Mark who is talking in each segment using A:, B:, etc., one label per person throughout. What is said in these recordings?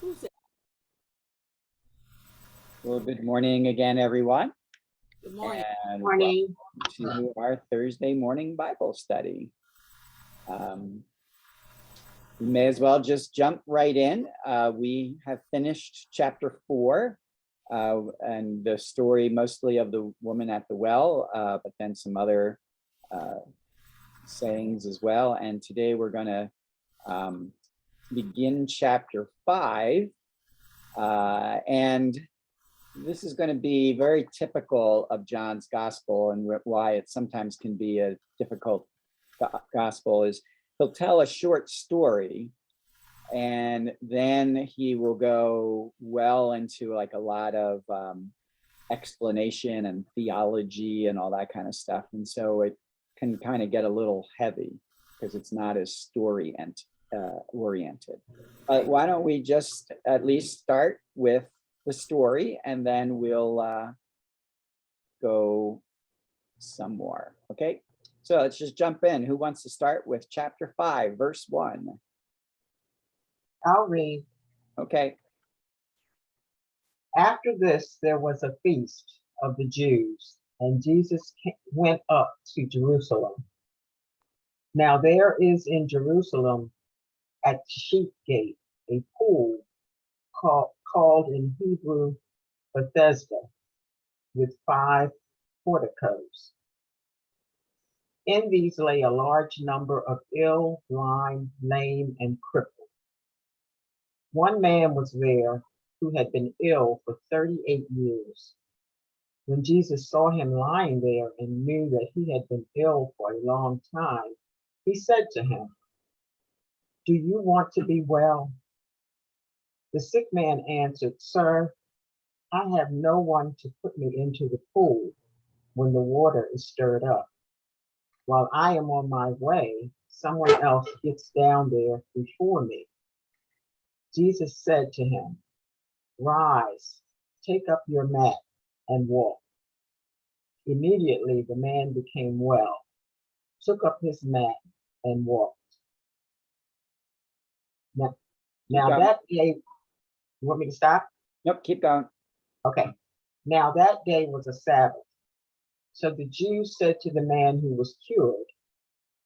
A: Who's that?
B: Well, good morning again, everyone.
A: Good morning.
B: And
C: Morning.
B: welcome to our Thursday morning Bible study. We may as well just jump right in. We have finished chapter 4 and the story mostly of the woman at the well, but then some other sayings as well. And today we're going to begin chapter 5. And this is going to be very typical of John's gospel, and why it sometimes can be a difficult gospel is he'll tell a short story and then he will go well into like a lot of explanation and theology and all that kind of stuff. And so it can kind of get a little heavy because it's not as story oriented. Why don't we just at least start with the story and then we'll go some more. Okay, so let's just jump in. Who wants to start with chapter 5, verse 1?
C: I'll read.
B: Okay.
C: After this, there was a feast of the Jews, and Jesus went up to Jerusalem. Now there is in Jerusalem at the Sheep Gate a pool called in Hebrew Bethesda, with 5 porticos. In these lay a large number of ill, blind, lame, and crippled. One man was there who had been ill for 38 years. When Jesus saw him lying there and knew that he had been ill for a long time, he said to him, "Do you want to be well?" The sick man answered, "Sir, I have no one to put me into the pool when the water is stirred up. While I am on my way, someone else gets down there before me." Jesus said to him, "Rise, take up your mat and walk." Immediately the man became well, took up his mat and walked. Now that day, you want me to stop?
B: Nope, keep going.
C: Okay. Now that day was a Sabbath. So the Jews said to the man who was cured,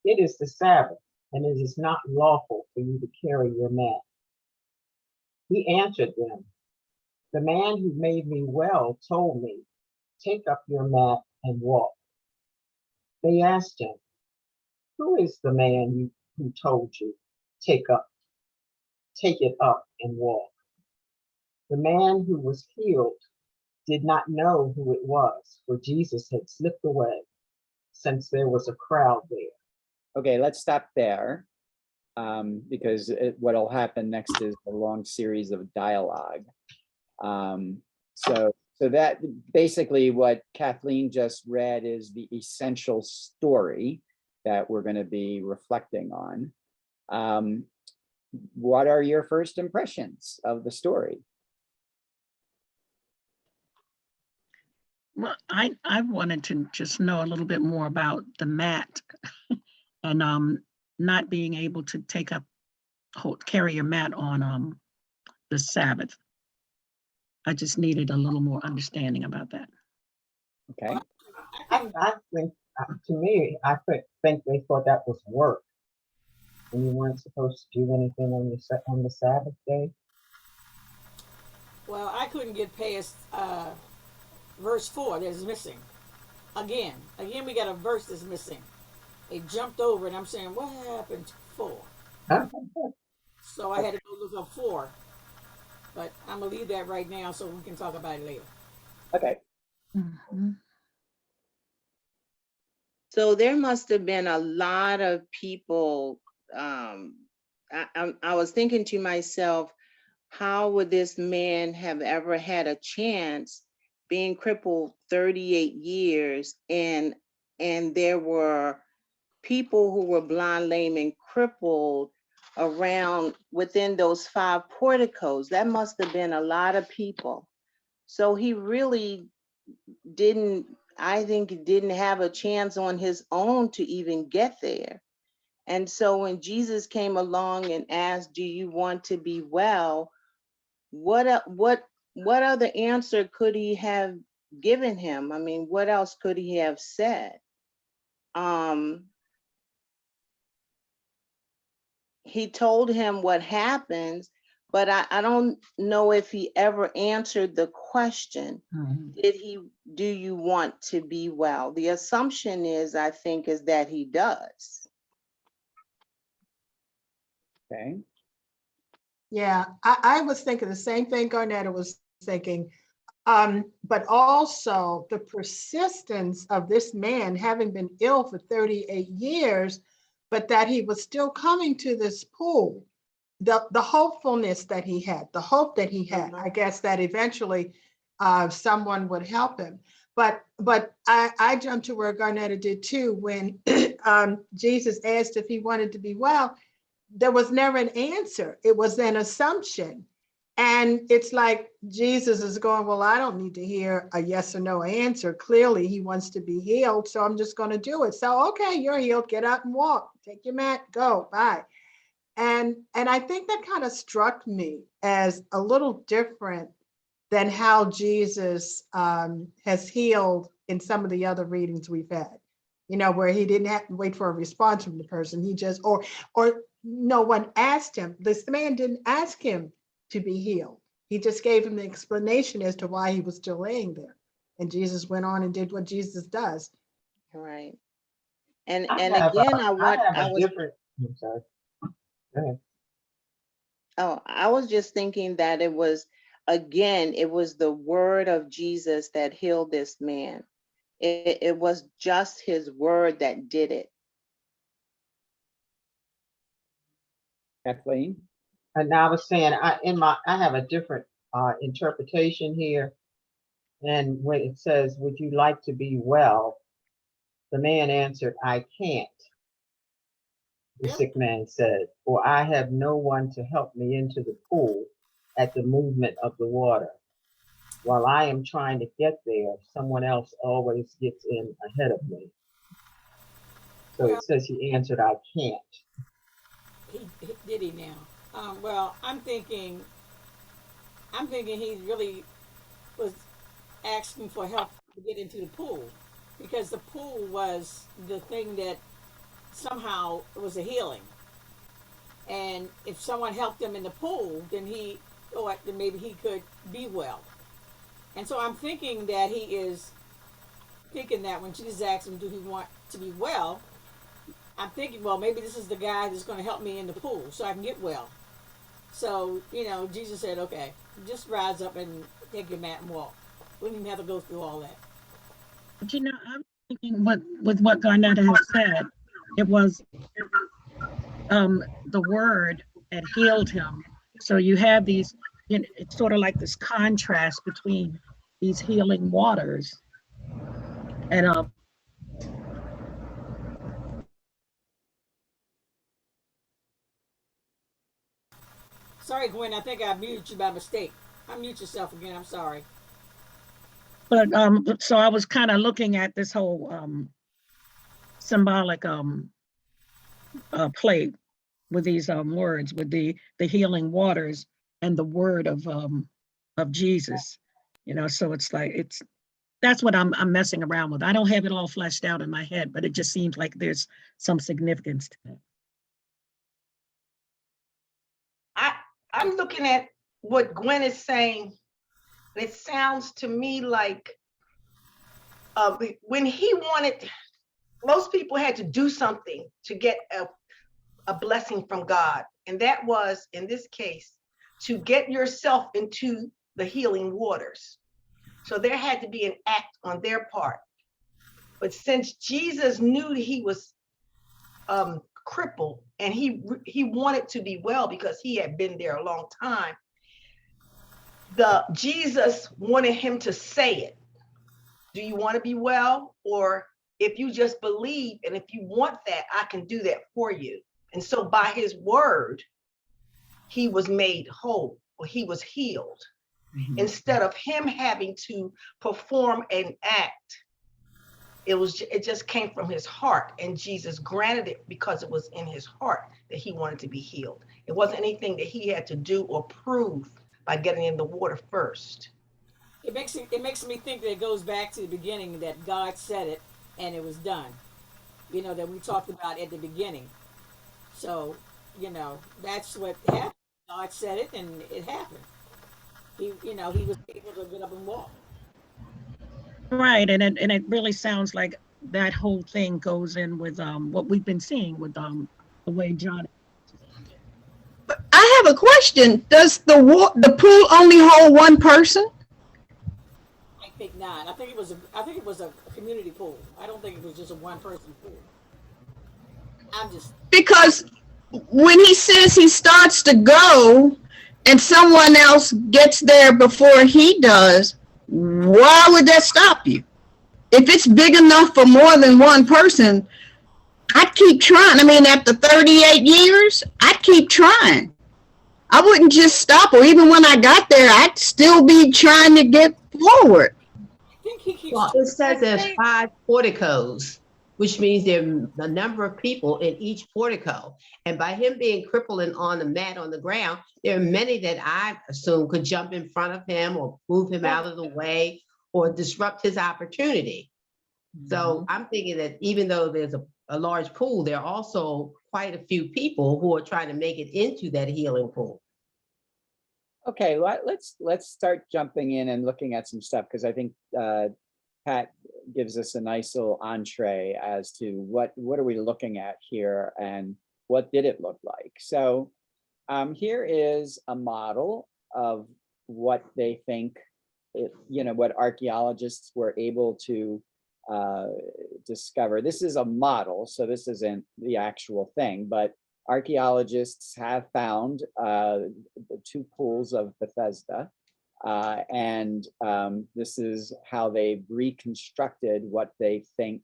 C: "It is the Sabbath, and it is not lawful for you to carry your mat." He answered them, "The man who made me well told me, 'Take up your mat and walk.'" They asked him, "Who is the man who told you, 'Take it up and walk'?" The man who was healed did not know who it was, for Jesus had slipped away, since there was a crowd there.
B: Okay, let's stop there because what'll happen next is a long series of dialogue. So that basically what Kathleen just read is the essential story that we're going to be reflecting on. What are your first impressions of the story?
D: Well, I wanted to just know a little bit more about the mat and not being able to carry your mat on the Sabbath. I just needed a little more understanding about that.
B: Okay.
C: I think, to me, I think they thought that was work, and you weren't supposed to do anything on the Sabbath day.
A: Well, I couldn't get past verse 4 that is missing. Again, we got a verse that's missing. They jumped over, and I'm saying, what happened to 4? So I had to go look up 4. But I'm going to leave that right now so we can talk about it later.
B: Okay.
D: Mm-hmm.
E: So there must have been a lot of people. I was thinking to myself, how would this man have ever had a chance being crippled 38 years? And there were people who were blind, lame, and crippled around within those 5 porticos. That must have been a lot of people. So he really didn't have a chance on his own to even get there. And so when Jesus came along and asked, "Do you want to be well?" what other answer could he have given him? I mean, what else could he have said? He told him what happens, but I don't know if he ever answered the question. Do you want to be well? The assumption is, I think, is that he does.
B: Okay.
F: Yeah, I was thinking the same thing Garnetta was thinking. But also the persistence of this man having been ill for 38 years, but that he was still coming to this pool. The hopefulness that he had, the hope that he had, I guess that eventually someone would help him. But I jumped to where Garnetta did too, when Jesus asked if he wanted to be well. There was never an answer. It was an assumption. And it's like Jesus is going, well, I don't need to hear a yes or no answer. Clearly, he wants to be healed, so I'm just going to do it. So, okay, you're healed. Get up and walk. Take your mat. Go. Bye. And I think that kind of struck me as a little different than how Jesus has healed in some of the other readings we've had. You know, where he didn't have to wait for a response from the person. He just, or no one asked him. This man didn't ask him to be healed. He just gave him the explanation as to why he was still laying there. And Jesus went on and did what Jesus does.
E: Right. And
C: I
E: again,
C: have
E: I
C: a
E: was
C: different, I'm sorry. Go ahead.
E: Oh, I was just thinking that it was the word of Jesus that healed this man. It was just his word that did it.
B: Kathleen?
C: And I was saying, I have a different interpretation here. And when it says, would you like to be well? The man answered, I can't. The
A: Yeah.
C: sick man said, for I have no one to help me into the pool at the movement of the water. While I am trying to get there, someone else always gets in ahead of me. So
A: Well,
C: it says he answered, I can't.
A: did he now? Well, I'm thinking he really was asking for help to get into the pool, because the pool was the thing that somehow was a healing. And if someone helped him in the pool, then he thought that maybe he could be well. And so I'm thinking that he is thinking that when Jesus asked him, do he want to be well? I'm thinking, well, maybe this is the guy that's going to help me in the pool so I can get well. So, Jesus said, okay, just rise up and take your mat and walk. We didn't even have to go through all that.
D: But I'm thinking with what Garnetta has said, it was the word that healed him. So you have these, it's sort of like this contrast between these healing waters. And
A: Sorry, Gwen, I think I muted you by mistake. Unmute yourself again, I'm sorry.
D: but so I was kind of looking at this whole symbolic play with these words, with the healing waters and the word of Jesus, so it's like that's what I'm messing around with. I don't have it all fleshed out in my head, but it just seems like there's some significance to it.
G: I'm looking at what Gwen is saying, and it sounds to me like when he wanted, most people had to do something to get a blessing from God. And that was, in this case, to get yourself into the healing waters. So there had to be an act on their part. But since Jesus knew he was crippled and he wanted to be well because he had been there a long time, Jesus wanted him to say it. Do you want to be well? Or if you just believe, and if you want that, I can do that for you. And so by his word, he was made whole, or he was healed. Mm-hmm. Instead of him having to perform an act, it just came from his heart, and Jesus granted it because it was in his heart that he wanted to be healed. It wasn't anything that he had to do or prove by getting in the water first.
A: It makes me think that it goes back to the beginning, that God said it and it was done. You know, that we talked about at the beginning. So, you know, that's what happened. God said it and it happened. He was able to get up and walk.
D: Right, and it really sounds like that whole thing goes in with what we've been seeing with the way John.
H: I have a question. Does the pool only hold one person?
A: I think not. I think it was a community pool. I don't think it was just a one person pool. I'm just
H: Because when he says he starts to go and someone else gets there before he does, why would that stop you? If it's big enough for more than one person, I'd keep trying. I mean, after 38 years, I'd keep trying. I wouldn't just stop, or even when I got there, I'd still be trying to get forward.
A: I think he keeps
I: Well, it says there's 5 porticos, which means there are a number of people in each portico. And by him being crippled and on the mat on the ground, there are many that I assume could jump in front of him or move him out of the way or disrupt his opportunity. So I'm thinking that even though there's a large pool, there are also quite a few people who are trying to make it into that healing pool.
B: Okay, let's start jumping in and looking at some stuff, because I think Pat gives us a nice little entree as to what are we looking at here and what did it look like. So here is a model of what they think, what archaeologists were able to discover. This is a model, so this isn't the actual thing, but archaeologists have found the two pools of Bethesda, and this is how they've reconstructed what they think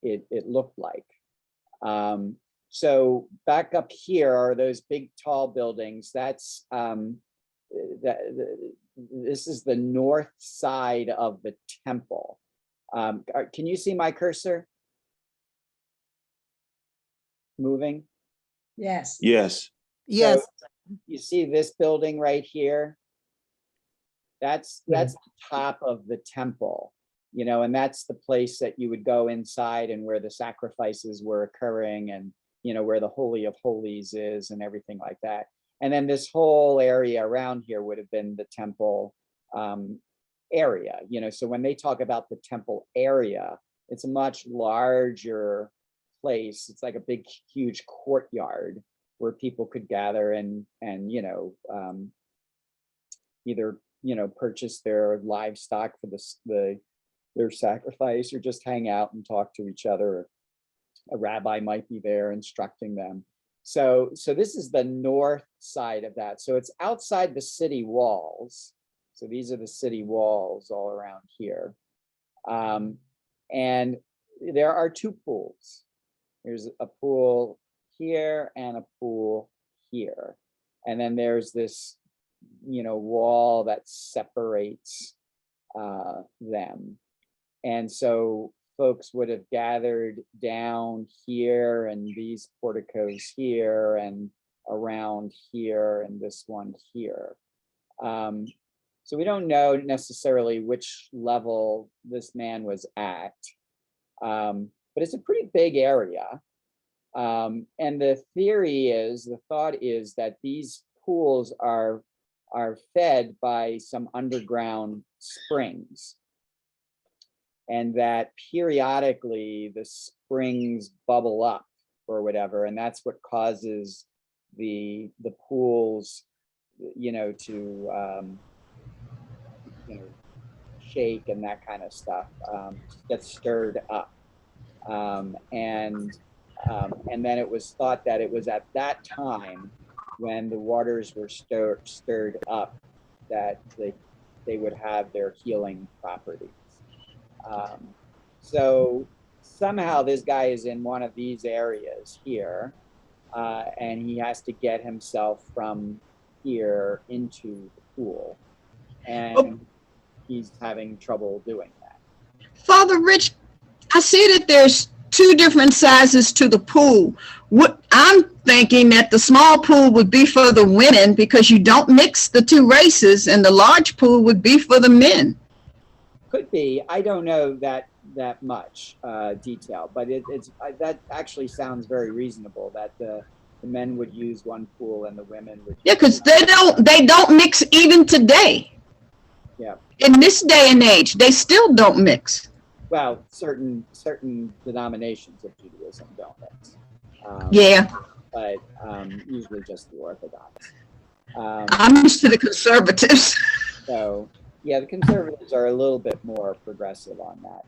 B: it looked like. So back up here are those big tall buildings. That's this is the north side of the temple. Can you see my cursor moving?
J: Yes.
K: Yes.
J: Yes.
B: So you see this building right here? That's the top of the temple, and that's the place that you would go inside and where the sacrifices were occurring, and where the Holy of Holies is and everything like that. And then this whole area around here would have been the temple area, so when they talk about the temple area, it's a much larger place. It's like a big, huge courtyard where people could gather and either purchase their livestock for their sacrifice, or just hang out and talk to each other. A rabbi might be there instructing them. So this is the north side of that. So it's outside the city walls. So these are the city walls all around here. And there are two pools. There's a pool here and a pool here. And then there's this, wall that separates them. And so folks would have gathered down here and these porticos here and around here and this one here. So we don't know necessarily which level this man was at, but it's a pretty big area. And the thought is that these pools are fed by some underground springs, and that periodically the springs bubble up or whatever, and that's what causes the pools, to shake and that kind of stuff, get stirred up, and then it was thought that it was at that time when the waters were stirred up that they would have their healing properties. So somehow this guy is in one of these areas here, and he has to get himself from here into the pool, and he's having trouble doing that.
H: Father Rich, I see that there's 2 different sizes to the pool. I'm thinking that the small pool would be for the women because you don't mix the two races, and the large pool would be for the men.
B: Could be. I don't know that much detail, but that actually sounds very reasonable, that the men would use one pool and the women would.
H: Yeah, because they don't mix even today.
B: Yeah.
H: In this day and age, they still don't mix.
B: Well, certain denominations of Judaism don't mix.
H: Yeah.
B: But usually just the Orthodox.
H: I'm used to the conservatives.
B: So yeah, the conservatives are a little bit more progressive on that.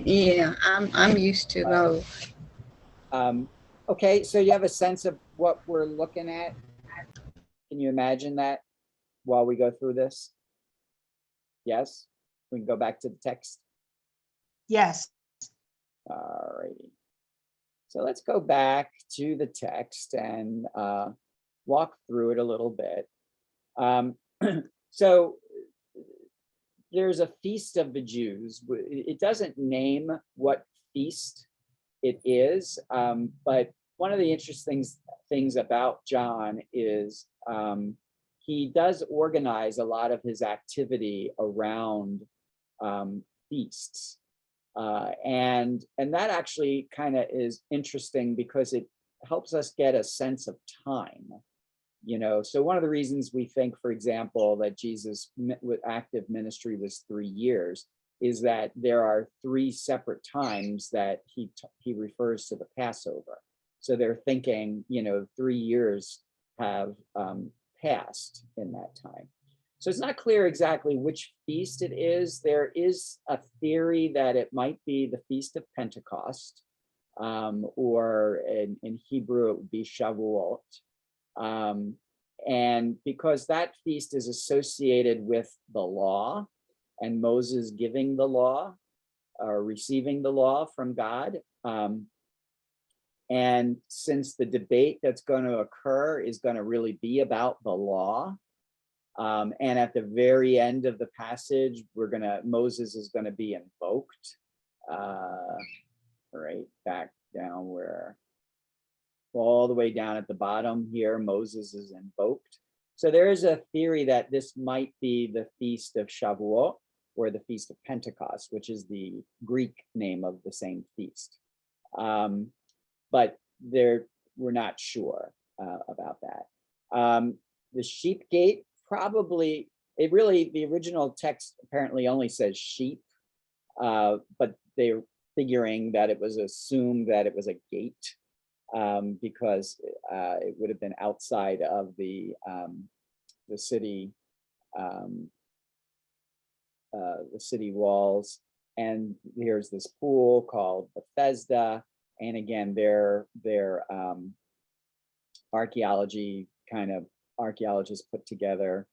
H: Yeah, I'm used to those.
B: Okay, so you have a sense of what we're looking at? Can you imagine that while we go through this? Yes? We can go back to the text.
F: Yes.
B: All righty. So let's go back to the text and walk through it a little bit. So there's a feast of the Jews. It doesn't name what feast it is, but one of the interesting things about John is he does organize a lot of his activity around feasts. And that actually kind of is interesting because it helps us get a sense of time. So one of the reasons we think, for example, that Jesus' active ministry was 3 years is that there are 3 separate times that he refers to the Passover. So they're thinking, 3 years have passed in that time. So it's not clear exactly which feast it is. There is a theory that it might be the Feast of Pentecost, or in Hebrew, it would be Shavuot. And because that feast is associated with the law and Moses giving the law or receiving the law from God. And since the debate that's going to occur is going to really be about the law, and at the very end of the passage, Moses is going to be invoked, right back down where, all the way down at the bottom here, Moses is invoked. So there is a theory that this might be the Feast of Shavuot or the Feast of Pentecost, which is the Greek name of the same feast. But we're not sure about that. The sheep gate, probably, the original text apparently only says sheep, but they're figuring that it was assumed that it was a gate, because it would have been outside of the city walls. And here's this pool called Bethesda, and again, their archaeologists put together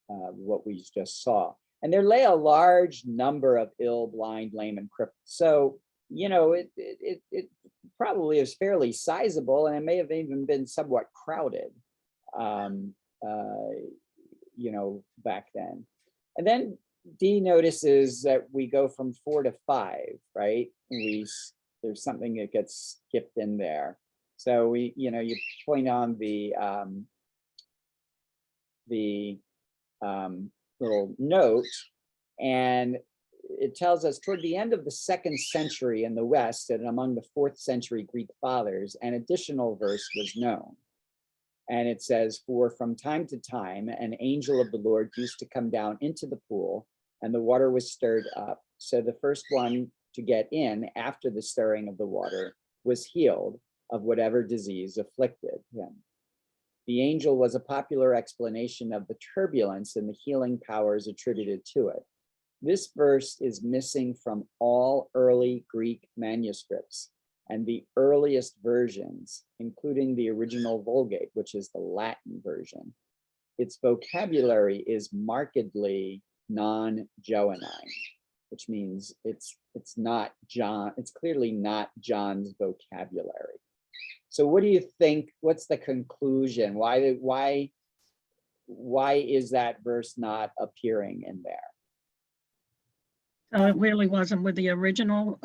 B: what we just saw. And there lay a large number of ill, blind, lame, and crippled. So, it probably is fairly sizable, and it may have even been somewhat crowded, back then. And then D notices that we go from 4 to 5, right? There's something that gets skipped in there. So you point on the little note, and it tells us toward the end of the 2nd century in the West and among the 4th century Greek fathers, an additional verse was known. And it says, for from time to time, an angel of the Lord used to come down into the pool, and the water was stirred up. So the first one to get in after the stirring of the water was healed of whatever disease afflicted him. The angel was a popular explanation of the turbulence and the healing powers attributed to it. This verse is missing from all early Greek manuscripts and the earliest versions, including the original Vulgate, which is the Latin version. Its vocabulary is markedly non-Johannine, which means it's not John. It's clearly not John's vocabulary. So what do you think? What's the conclusion? Why is that verse not appearing in there?
D: So it really wasn't with the original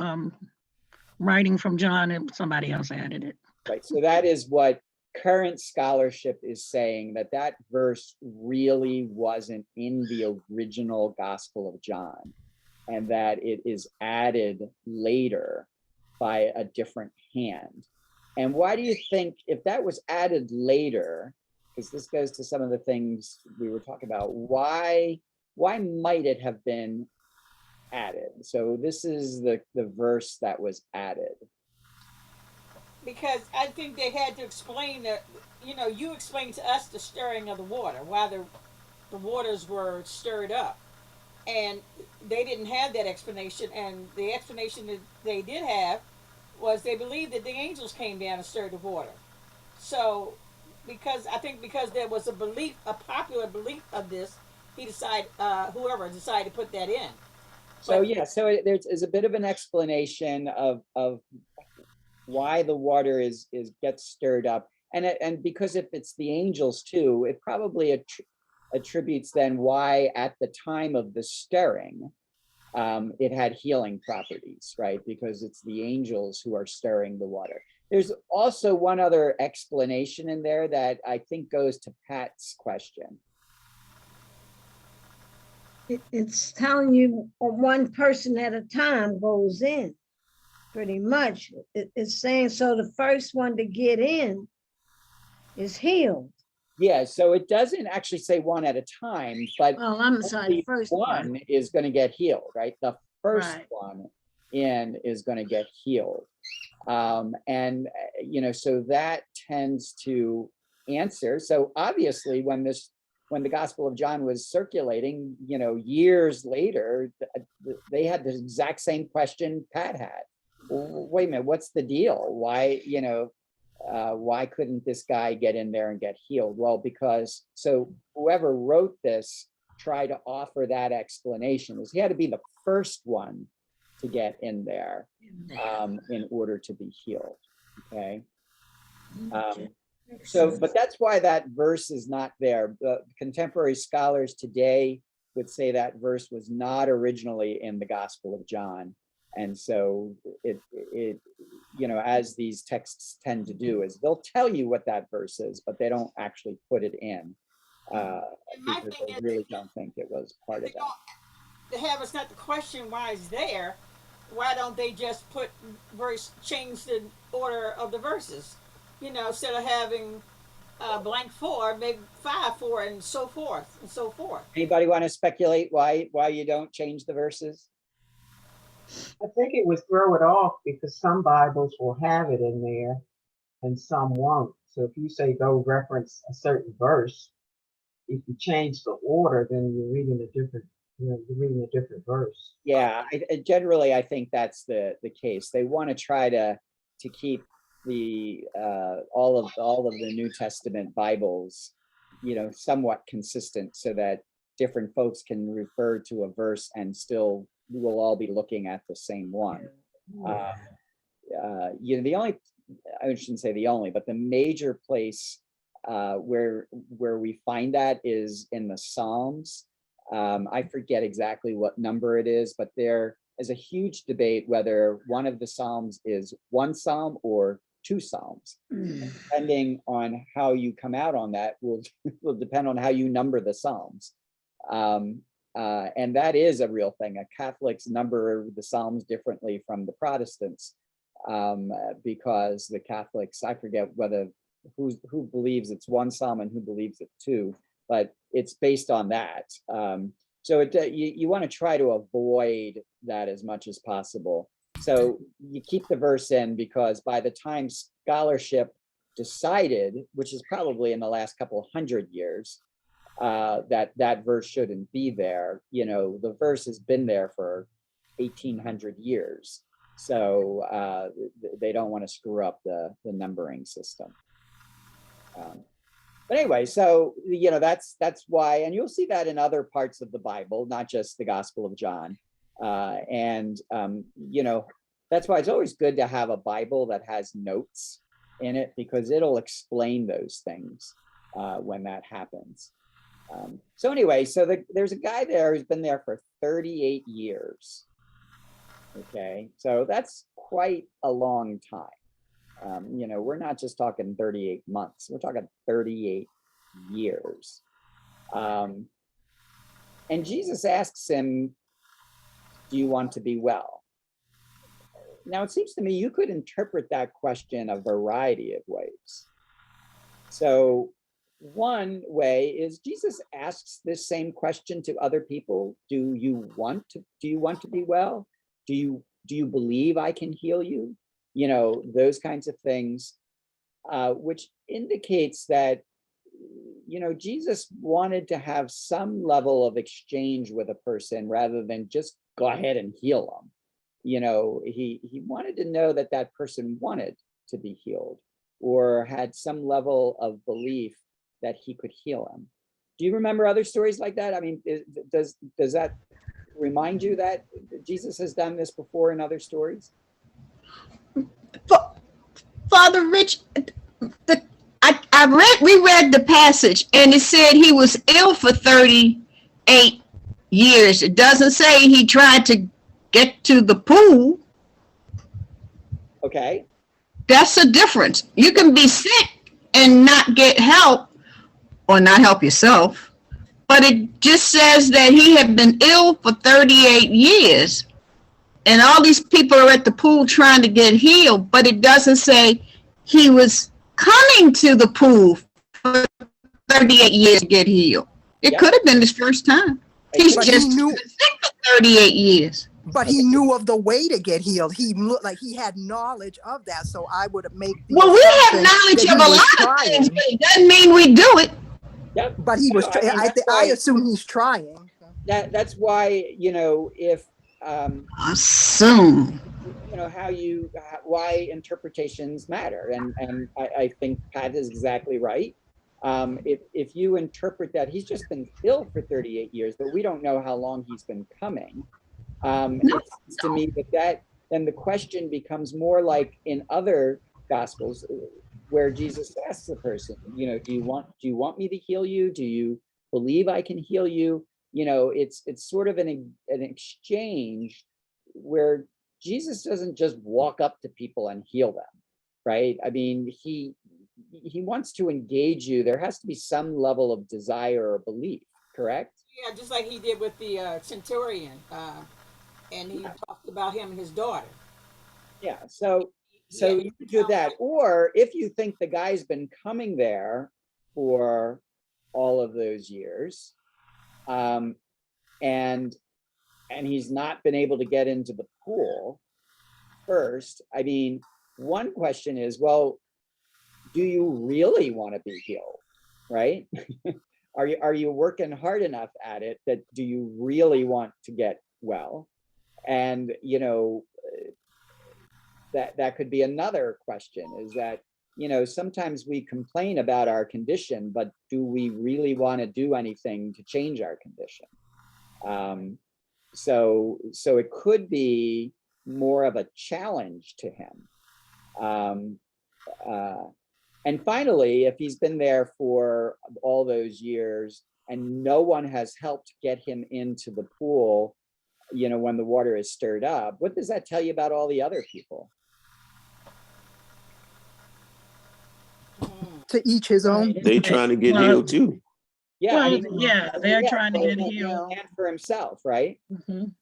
D: writing from John, and somebody else added it.
B: Right. So that is what current scholarship is saying, that that verse really wasn't in the original Gospel of John, and that it is added later by a different hand. And why do you think, if that was added later, because this goes to some of the things we were talking about, why might it have been added? So this is the verse that was added.
A: Because I think they had to explain that, you explained to us the stirring of the water, why the waters were stirred up. And they didn't have that explanation. And the explanation that they did have was they believed that the angels came down and stirred the water. So, because there was a popular belief of this, whoever decided to put that in.
B: So yeah, so there's a bit of an explanation of why the water gets stirred up, and because if it's the angels too, it probably attributes then why at the time of the stirring, it had healing properties, right? Because it's the angels who are stirring the water. There's also one other explanation in there that I think goes to Pat's question.
J: It's telling you one person at a time goes in, pretty much. It's saying, so the first one to get in is healed.
B: Yeah, so it doesn't actually say one at a time, but
J: Oh, I'm sorry, the first
B: one is going to get healed, right? The first
J: Right.
B: one in is going to get healed. And, so that tends to answer. So obviously when the Gospel of John was circulating, years later, they had the exact same question Pat had. Wait a minute, what's the deal? Why couldn't this guy get in there and get healed? Well, because whoever wrote this tried to offer that explanation. He had to be the first one to get in there in order to be healed. Okay. But that's why that verse is not there. Contemporary scholars today would say that verse was not originally in the Gospel of John. And so it as these texts tend to do, is they'll tell you what that verse is, but they don't actually put it in because they really don't think it was part of that.
A: To have us not to question why it's there, why don't they just change the order of the verses? Instead of having blank 4, maybe 5, 4, and so forth and so forth.
B: Anybody want to speculate why you don't change the verses?
C: I think it would throw it off because some Bibles will have it in there and some won't. So if you say go reference a certain verse, if you change the order, then you're reading a different verse.
B: Yeah, generally I think that's the case. They want to try to keep the all of the New Testament Bibles, somewhat consistent, so that different folks can refer to a verse and still we'll all be looking at the same one. The only, I shouldn't say the only, but the major place where we find that is in the Psalms. I forget exactly what number it is, but there is a huge debate whether one of the Psalms is one Psalm or two Psalms. Depending on how you come out on that will depend on how you number the Psalms. And that is a real thing. Catholics number the Psalms differently from the Protestants because the Catholics, I forget whether who believes it's one Psalm and who believes it's two, but it's based on that. So you want to try to avoid that as much as possible. So you keep the verse in because by the time scholarship decided, which is probably in the last couple of 100 years, that verse shouldn't be there. The verse has been there for 1800 years. So they don't want to screw up the numbering system. But anyway, so, that's why, and you'll see that in other parts of the Bible, not just the Gospel of John. That's why it's always good to have a Bible that has notes in it, because it'll explain those things when that happens. So anyway, there's a guy there who's been there for 38 years. Okay, so that's quite a long time. We're not just talking 38 months, we're talking 38 years. And Jesus asks him, do you want to be well? Now, it seems to me you could interpret that question a variety of ways. So one way is Jesus asks this same question to other people. Do you want to be well? Do you believe I can heal you? Those kinds of things, which indicates that, Jesus wanted to have some level of exchange with a person rather than just go ahead and heal them. He wanted to know that that person wanted to be healed or had some level of belief that he could heal him. Do you remember other stories like that? I mean, does that remind you that Jesus has done this before in other stories?
H: Father Rich, we read the passage and it said he was ill for 38 years. It doesn't say he tried to get to the pool.
B: Okay.
H: That's a difference. You can be sick and not get help or not help yourself, but it just says that he had been ill for 38 years and all these people are at the pool trying to get healed, but it doesn't say he was coming to the pool for 38 years to get healed. It could have been his first time. He's just sick for 38 years.
K: But he knew of the way to get healed. He looked like he had knowledge of that. So I would make the
H: well, we have
K: assumption
H: knowledge
K: that
H: of a
K: he was
H: lot of things,
K: trying.
H: but it doesn't mean we do it.
B: Yep.
K: But he was. I assume he's trying.
B: That's why, if
H: assume,
B: why interpretations matter, and I think Pat is exactly right. If you interpret that he's just been ill for 38 years, but we don't know how long he's been coming, it seems to me that then the question becomes more like in other gospels where Jesus asks the person, do you want me to heal you? Do you believe I can heal you? It's sort of an exchange where Jesus doesn't just walk up to people and heal them, right? I mean, he wants to engage you. There has to be some level of desire or belief, correct?
A: Yeah, just like he did with the centurion, and he talked about him and his daughter.
B: Yeah, so you could do that. Or if you think the guy's been coming there for all of those years, and he's not been able to get into the pool first, I mean, one question is, well, do you really want to be healed, right? Are you working hard enough at it that do you really want to get well? And that could be another question, is that sometimes we complain about our condition, but do we really want to do anything to change our condition? So it could be more of a challenge to him. And finally, if he's been there for all those years and no one has helped get him into the pool, when the water is stirred up, what does that tell you about all the other people?
K: To each his own.
L: They trying to get healed too.
B: Yeah,
D: Well,
B: I mean,
D: they're trying to get healed.
B: And for himself, right?
D: Mhm.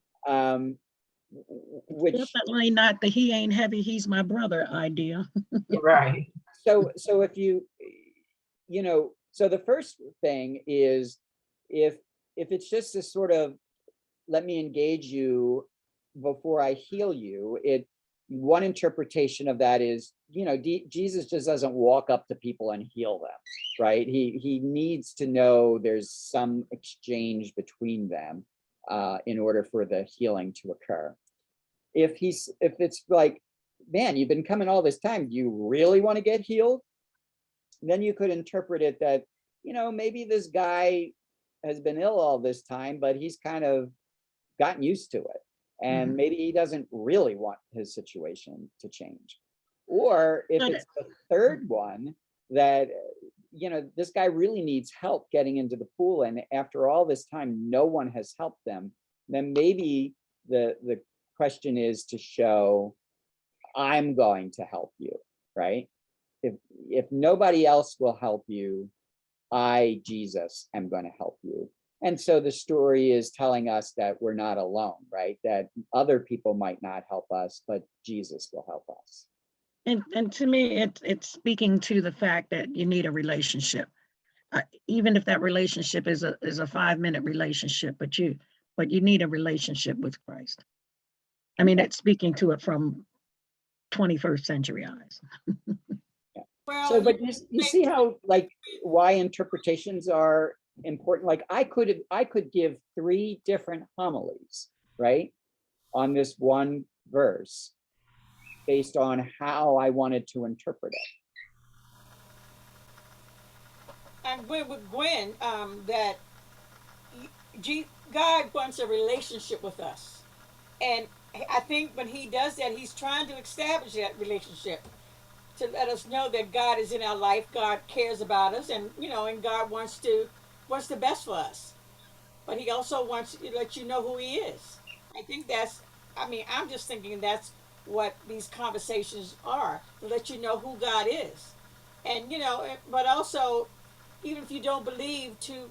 B: Which
D: Definitely not the "he ain't heavy, he's my brother" idea.
C: Right.
B: So if so the first thing is if it's just this sort of let me engage you before I heal you, one interpretation of that is, Jesus just doesn't walk up to people and heal them, right? He needs to know there's some exchange between them in order for the healing to occur. If it's like, man, you've been coming all this time, do you really want to get healed? Then you could interpret it that, maybe this guy has been ill all this time, but he's kind of gotten used to it. And maybe he doesn't really want his situation to change. Or if it's the third one, that, this guy really needs help getting into the pool, and after all this time, no one has helped them, then maybe the question is to show, I'm going to help you. right? If nobody else will help you, I, Jesus, am going to help you. And so the story is telling us that we're not alone, right? That other people might not help us, but Jesus will help us.
D: And to me, it's speaking to the fact that you need a relationship. Even if that relationship is a 5-minute relationship, but you need a relationship with Christ. I mean, it's speaking to it from 21st century eyes.
A: Well,
B: So, but you see how, like, why interpretations are important? Like, I could give 3 different homilies, right, on this one verse based on how I wanted to interpret it.
A: and with Gwen, that God wants a relationship with us, and I think when He does that, He's trying to establish that relationship to let us know that God is in our life, God cares about us, and and God wants the best for us. But He also wants to let you know who He is. I think I'm just thinking that's what these conversations are, to let you know who God is, and but also, even if you don't believe, to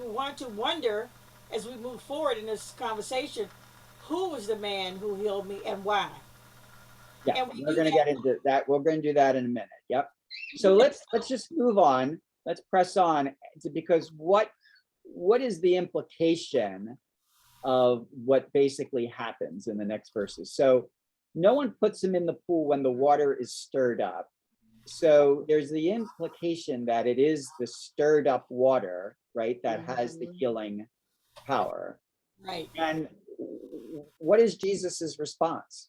A: want to wonder as we move forward in this conversation, who was the man who healed me and why?
B: Yeah,
A: And
B: we're going to get into that. We're going to do that in a minute. Yep. So let's just move on. Let's press on because what is the implication of what basically happens in the next verses? So no one puts him in the pool when the water is stirred up. So there's the implication that it is the stirred up water, right, that has the healing power.
A: Right.
B: And what is Jesus's response?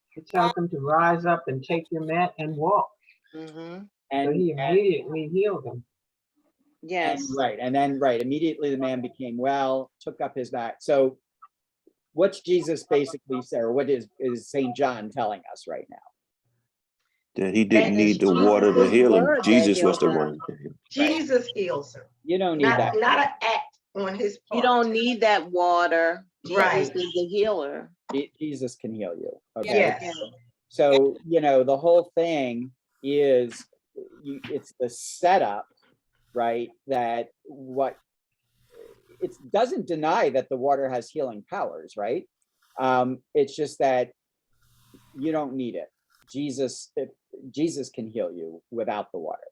C: He tells them to rise up and take your mat and walk.
E: Mm-hmm.
C: So he immediately healed them.
E: Yes.
B: And then immediately the man became well, took up his mat. So what's Jesus basically say, or what is St. John telling us right now?
L: That he didn't need the water to heal him. Jesus was the one.
G: Jesus heals her.
B: You don't need that.
G: Not an act on his part.
E: You don't need that water. Jesus
G: Right.
E: is the healer.
B: Jesus can heal you. Okay.
G: Yes.
B: So, the whole thing is it's the setup, right? That it doesn't deny that the water has healing powers, right? It's just that you don't need it. Jesus can heal you without the water.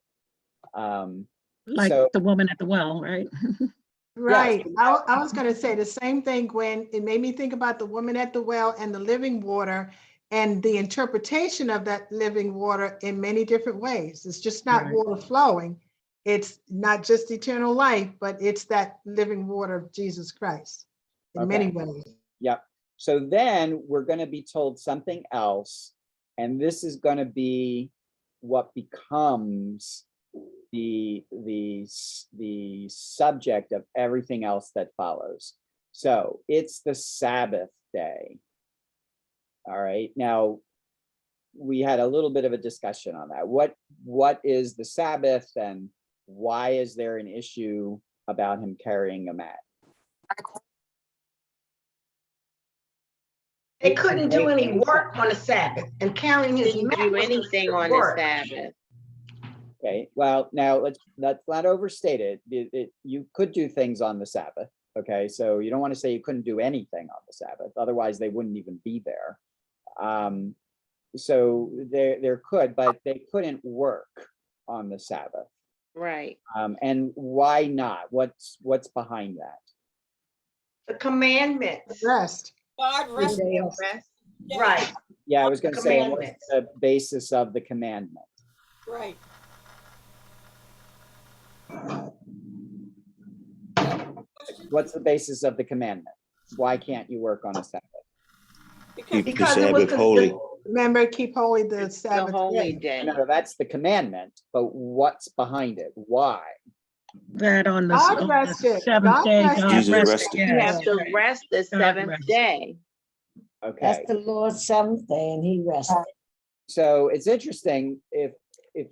D: Like
B: so,
D: the woman at the well, right?
F: Right. I was going to say the same thing, Gwen. It made me think about the woman at the well and the living water and the interpretation of that living water in many different ways. It's just not
D: Right.
F: water flowing. It's not just eternal life, but it's that living water of Jesus Christ in many ways.
B: Yep. So then we're going to be told something else, and this is going to be what becomes the subject of everything else that follows. So it's the Sabbath day. All right. Now, we had a little bit of a discussion on that. What is the Sabbath, and why is there an issue about him carrying a mat?
G: They couldn't do any work on the Sabbath, and carrying his
E: Didn't
G: mat
E: do
G: was
E: anything on
G: work.
E: the Sabbath.
B: Okay, well, now let's not overstate it. You could do things on the Sabbath. Okay, so you don't want to say you couldn't do anything on the Sabbath, otherwise they wouldn't even be there. So there could, but they couldn't work on the Sabbath.
E: Right.
B: And why not? What's behind that?
G: The commandments.
F: Rest.
A: God
J: The
A: rest.
J: day of
G: Right.
B: Yeah, I was going to say, what's
G: Commandments.
B: the basis of the commandment?
A: Right.
B: What's the basis of the commandment? Why can't you work on a Sabbath?
L: Keep the
G: Because it was
L: Sabbath holy.
F: Remember, keep holy the
E: The
F: Sabbath
E: holy
F: day.
E: day.
B: No, that's the commandment, but what's behind it? Why?
D: That on the
F: God rested.
D: seventh
F: God
D: day,
F: rested.
D: God
L: Jesus
D: rested.
L: rested.
E: You
D: Yes.
E: have to rest the
D: God
E: seventh
D: rest.
E: day.
B: Okay.
J: That's the Lord's seventh day, and he rested.
B: So it's interesting, if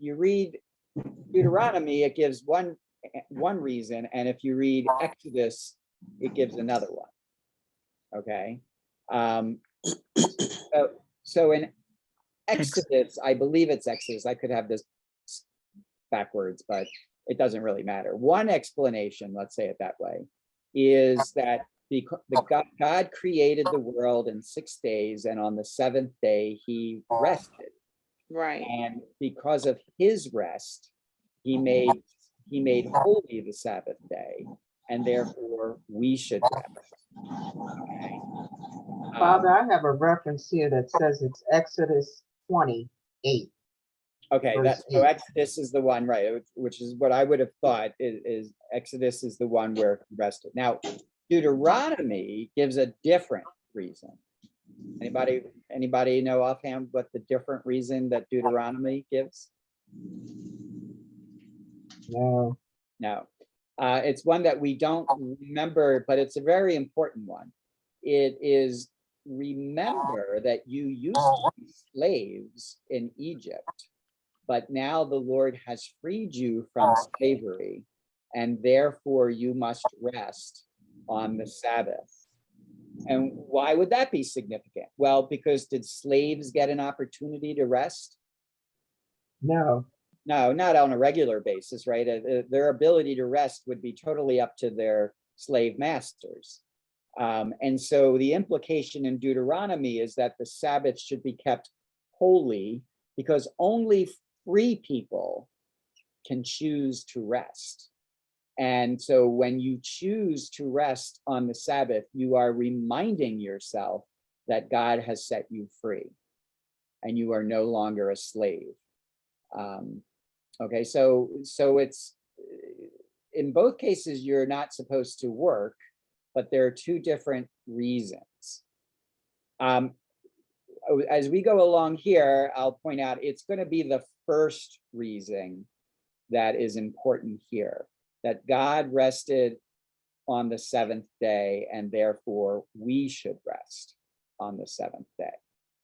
B: you read Deuteronomy, it gives one reason, and if you read Exodus, it gives another one. Okay. So in Exodus, I believe it's Exodus. I could have this backwards, but it doesn't really matter. One explanation, let's say it that way, is that because God created the world in 6 days, and on the 7th day he rested.
E: Right.
B: And because of his rest, he made holy the Sabbath day, and therefore we should rest. Okay.
C: Father, I have a reference here that says it's Exodus 28.
B: Okay,
C: verse
B: so
C: 8.
B: Exodus is the one, right? Which is what I would have thought is Exodus is the one where he rested. Now, Deuteronomy gives a different reason. Anybody know offhand what the different reason that Deuteronomy gives?
C: No.
B: No. It's one that we don't remember, but it's a very important one. It is, remember that you used to be slaves in Egypt, but now the Lord has freed you from slavery, and therefore you must rest on the Sabbath. And why would that be significant? Well, because did slaves get an opportunity to rest?
C: No.
B: No, not on a regular basis, right? Their ability to rest would be totally up to their slave masters. And so the implication in Deuteronomy is that the Sabbath should be kept holy, because only free people can choose to rest. And so when you choose to rest on the Sabbath, you are reminding yourself that God has set you free and you are no longer a slave. Okay, so it's, in both cases, you're not supposed to work, but there are two different reasons. As we go along here, I'll point out it's going to be the first reason that is important here, that God rested on the 7th day, and therefore we should rest on the 7th day.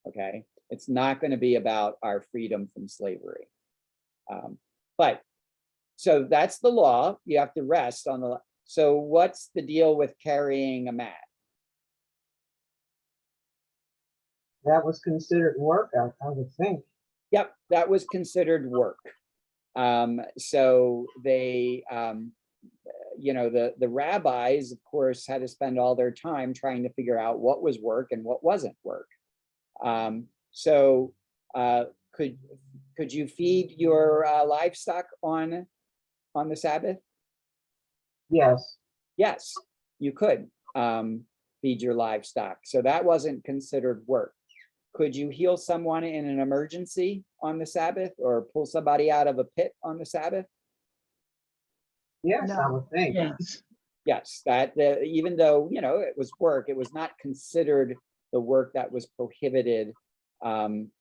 B: Okay, it's not going to be about our freedom from slavery. But so that's the law. You have to rest on the. So what's the deal with carrying a mat?
C: That was considered work, I would think.
B: Yep, that was considered work. So they, the rabbis, of course, had to spend all their time trying to figure out what was work and what wasn't work. Could you feed your livestock on the Sabbath?
C: Yes.
B: Yes, you could feed your livestock. So that wasn't considered work. Could you heal someone in an emergency on the Sabbath, or pull somebody out of a pit on the Sabbath?
C: Yes, I would think.
D: Yes.
B: Yes, that even though, it was work, it was not considered the work that was prohibited on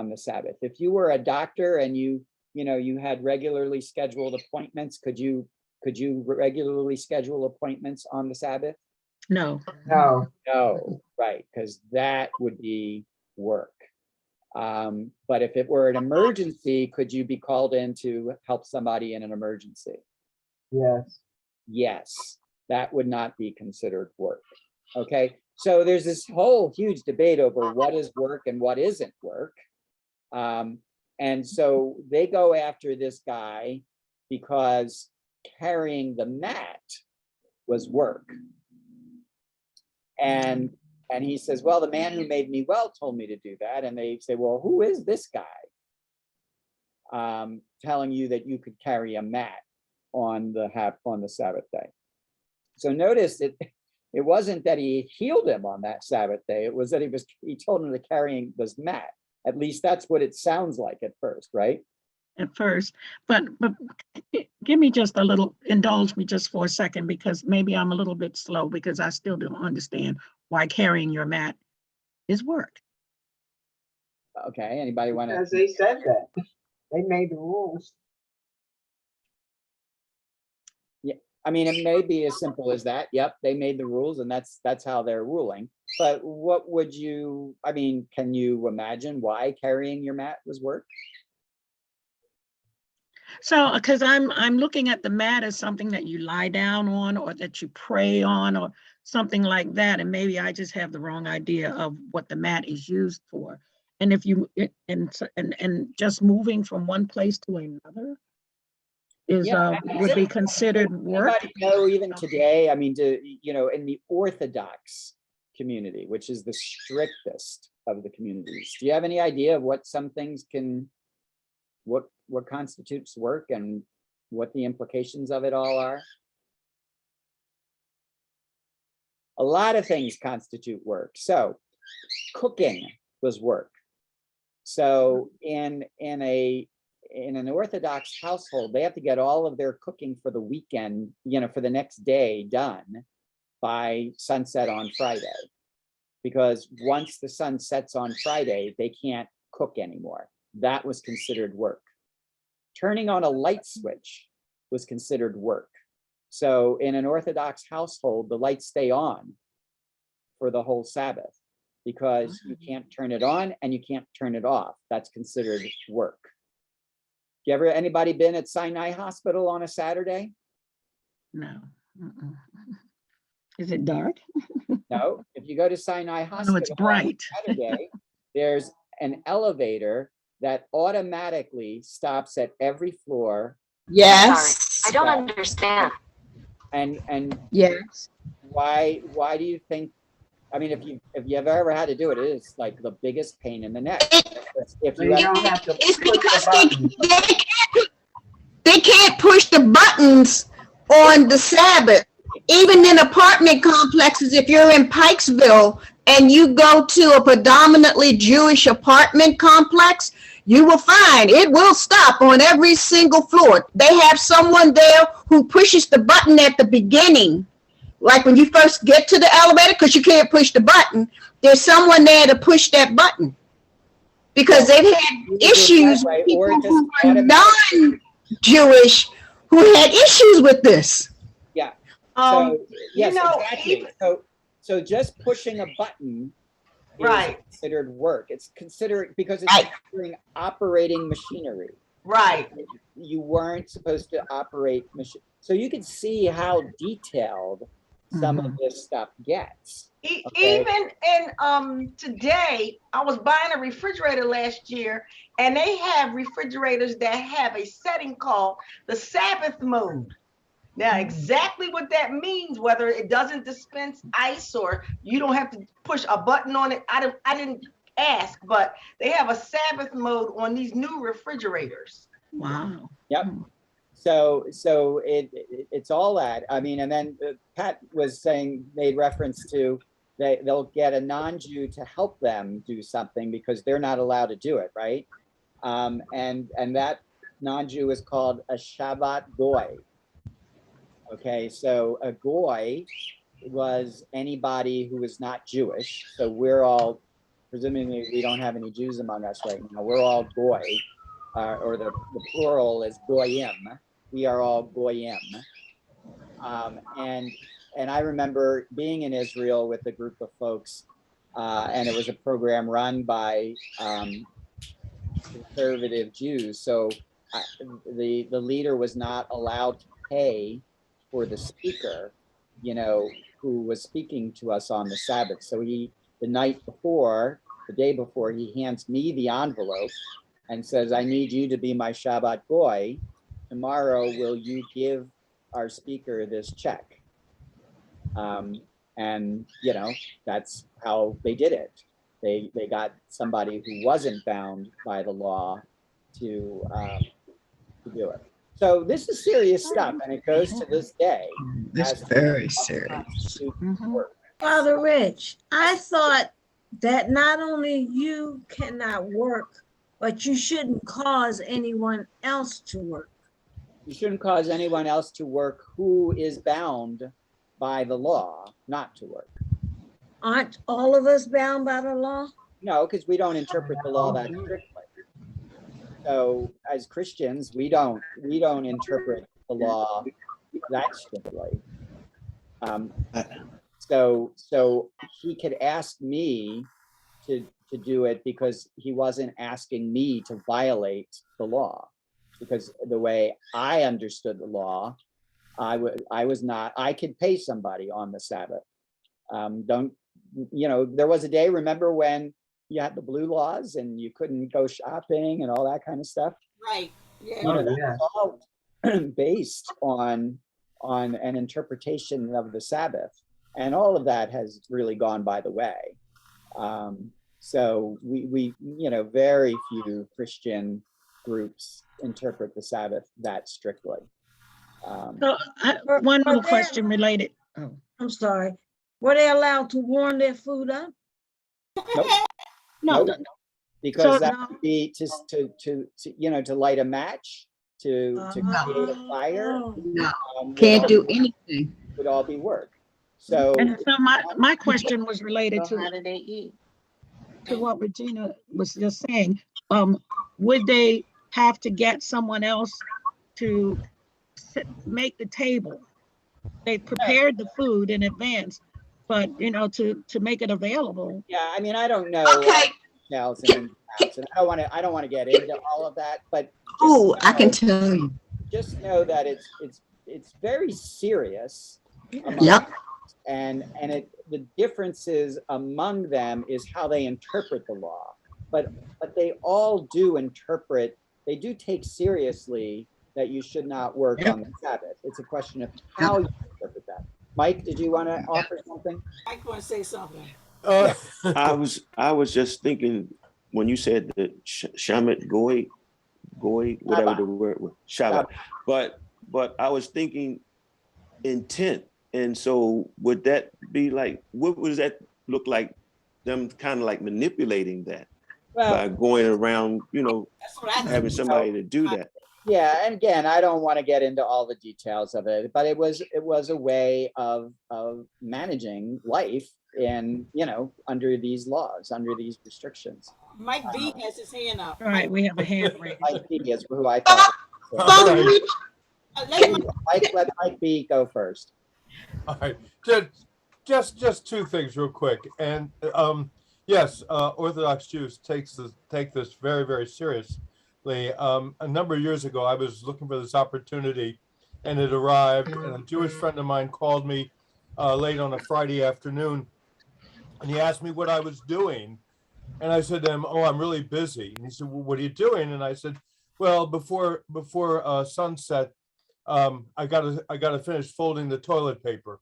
B: the Sabbath. If you were a doctor and you had regularly scheduled appointments, could you regularly schedule appointments on the Sabbath?
D: No.
C: No.
B: No, right, because that would be work. But if it were an emergency, could you be called in to help somebody in an emergency?
C: Yes.
B: Yes, that would not be considered work. Okay, so there's this whole huge debate over what is work and what isn't work. And so they go after this guy because carrying the mat was work. And he says, well, the man who made me well told me to do that. And they say, well, who is this guy telling you that you could carry a mat on the Sabbath day? So notice it wasn't that he healed him on that Sabbath day. It was that he told him to carry this mat. At least that's what it sounds like at first, right?
D: At first, but indulge me just for a second, because maybe I'm a little bit slow, because I still don't understand why carrying your mat is work.
B: Okay, anybody want to?
C: Because they said that. They made the rules.
B: Yeah, I mean, it may be as simple as that. Yep, they made the rules, and that's how they're ruling. But what would you, can you imagine why carrying your mat was work?
D: So, because I'm looking at the mat as something that you lie down on, or that you pray on, or something like that. And maybe I just have the wrong idea of what the mat is used for. And if you, and just moving from one place to another is,
B: Yeah,
D: would be considered work?
B: Anybody know even today, I mean, in the Orthodox community, which is the strictest of the communities, do you have any idea of what some things what constitutes work and what the implications of it all are? A lot of things constitute work. So cooking was work. So in an Orthodox household, they have to get all of their cooking for the weekend, for the next day done by sunset on Friday. Because once the sun sets on Friday, they can't cook anymore. That was considered work. Turning on a light switch was considered work. So in an Orthodox household, the lights stay on for the whole Sabbath because you can't turn it on and you can't turn it off. That's considered work. Anybody been at Sinai Hospital on a Saturday?
D: No. Mm-mm. Is it dark?
B: No. If you go to Sinai Hospital
D: No, it's bright.
B: on Saturday, there's an elevator that automatically stops at every floor.
H: Yes.
M: I don't understand.
B: And
H: Yes.
B: why do you think? I mean, if you have ever had to do it, it is like the biggest pain in the neck. If
C: So
B: you
C: you
B: ever,
C: don't have to
H: It's
C: push
H: because
C: the button.
H: they can't push the buttons on the Sabbath. Even in apartment complexes, if you're in Pikesville and you go to a predominantly Jewish apartment complex, you will find it will stop on every single floor. They have someone there who pushes the button at the beginning. Like when you first get to the elevator, because you can't push the button, there's someone there to push that button. Because they've had issues with people who are non-Jewish who had issues with this.
B: yeah. So yes, exactly.
G: even-
B: So just pushing a button is
G: Right.
B: considered work. It's considered because it's
H: Right.
B: considering operating machinery.
G: right.
B: You weren't supposed to operate machine. So you can see how detailed some of this stuff gets. Okay.
G: Even in today, I was buying a refrigerator last year, and they have refrigerators that have a setting called the Sabbath mode. Now, exactly what that means, whether it doesn't dispense ice or you don't have to push a button on it, I didn't ask, but they have a Sabbath mode on these new refrigerators.
D: Wow.
B: Yep. So it's all that. I mean, and then Pat was saying, made reference to they'll get a non-Jew to help them do something because they're not allowed to do it, right? And that non-Jew is called a Shabbat Goy. Okay, so a Goy was anybody who is not Jewish. So we're all, presumably we don't have any Jews among us right now. We're all Goy, or the plural is Goyim. We are all Goyim. And I remember being in Israel with a group of folks, and it was a program run by conservative Jews. So the leader was not allowed to pay for the speaker, who was speaking to us on the Sabbath. So the day before, he hands me the envelope and says, I need you to be my Shabbat Goy. Tomorrow, will you give our speaker this check? And that's how they did it. They got somebody who wasn't bound by the law to do it. So this is serious stuff, and it goes to this day.
H: It's very serious.
J: Father Rich, I thought that not only you cannot work, but you shouldn't cause anyone else to work.
B: You shouldn't cause anyone else to work who is bound by the law not to work.
J: Aren't all of us bound by the law?
B: No, because we don't interpret the law that strictly. So as Christians, we don't interpret the law that strictly. So he could ask me to do it because he wasn't asking me to violate the law. Because the way I understood the law, I could pay somebody on the Sabbath. There was a day, remember when you had the blue laws and you couldn't go shopping and all that kind of stuff.
A: Right. Yeah.
B: You know,
C: Oh, yeah.
B: that's all based on an interpretation of the Sabbath, and all of that has really gone by the way. So we very few Christian groups interpret the Sabbath that strictly.
D: So one little question related. Oh,
J: I'm sorry. Were they allowed to warm their food up?
B: Nope.
D: no,
B: Nope. Because
D: So-
B: that would be to light a match, to create a fire.
H: No,
B: would
H: can't
B: all-
H: do anything.
B: would all be work. So
D: and so my question was related
E: So
D: to
E: how do they eat?
D: what Regina was just saying. Would they have to get someone else to make the table? They prepared the food in advance, but to make it available.
B: yeah, I mean, I don't know
H: Okay.
B: details and I don't want to get into all of that, but
H: Oh, I can tell you.
B: just know that it's very serious.
H: Yep.
B: And the differences among them is how they interpret the law, but they all do interpret. They do take seriously that you should not work on the Sabbath. It's a question of how you interpret that. Mike, did you want to offer something?
A: I want to say something.
L: I was just thinking when you said the shamet goy, whatever the word was, Shabbat. But I was thinking intent. And so would that be like, what does that look like? Them kind of like manipulating that by going around,
A: That's what I
L: having
A: think.
L: somebody to do that.
B: Yeah, and again, I don't want to get into all the details of it, but it was a way of managing life in under these laws, under these restrictions.
A: Mike B has his hand up.
D: All right, we have a hand raised.
B: Mike B is who I thought. Let Mike B go first.
M: All right, just two things real quick. And yes, Orthodox Jews take this very, very seriously. A number of years ago, I was looking for this opportunity, and it arrived. And a Jewish friend of mine called me late on a Friday afternoon, and he asked me what I was doing. And I said to him, "Oh, I'm really busy." And he said, "Well, what are you doing?" And I said, "Well, before sunset, I gotta finish folding the toilet paper."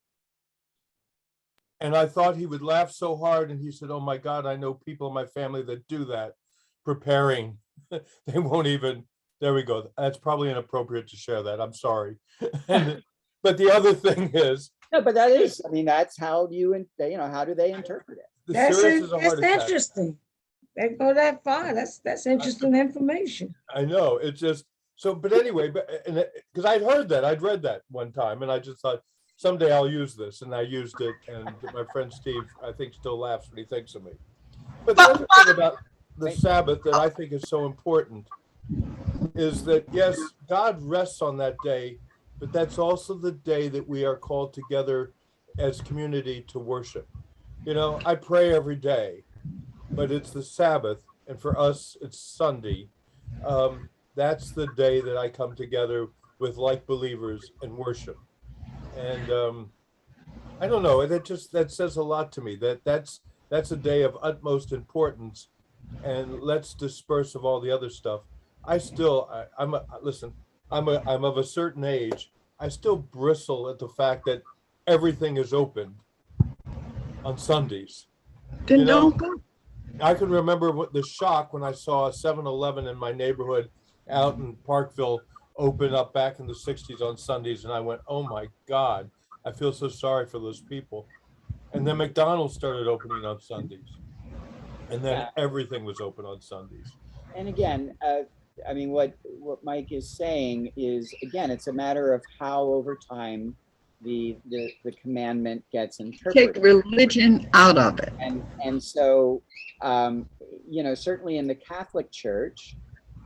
M: And I thought he would laugh so hard, and he said, "Oh my God, I know people in my family that do that, preparing." They won't even. There we go. That's probably inappropriate to share that. I'm sorry. But the other thing is,
B: no, but that is. I mean, that's how how do they interpret it?
J: That's
M: attack.
J: interesting. They go that far. That's interesting information.
M: I know, it's just so. But anyway, because I'd heard that, I'd read that one time, and I just thought someday I'll use this, and I used it. And my friend Steve, I think, still laughs when he thinks of me. But the other thing about the Sabbath that I think is so important is that, yes, God rests on that day, but that's also the day that we are called together as community to worship. I pray every day, but it's the Sabbath, and for us, it's Sunday. That's the day that I come together with like believers and worship. And I don't know, that says a lot to me, that's a day of utmost importance. And let's disperse of all the other stuff. I'm of a certain age. I still bristle at the fact that everything is open on Sundays.
H: Then don't go.
M: I can remember the shock when I saw a 7-Eleven in my neighborhood out in Parkville open up back in the 60s on Sundays. And I went, oh my God, I feel so sorry for those people. And then McDonald's started opening on Sundays. And then everything was open on Sundays.
B: And again, I mean, what Mike is saying is, again, it's a matter of how over time the commandment gets interpreted.
H: Take religion out of it.
B: And so, certainly in the Catholic Church,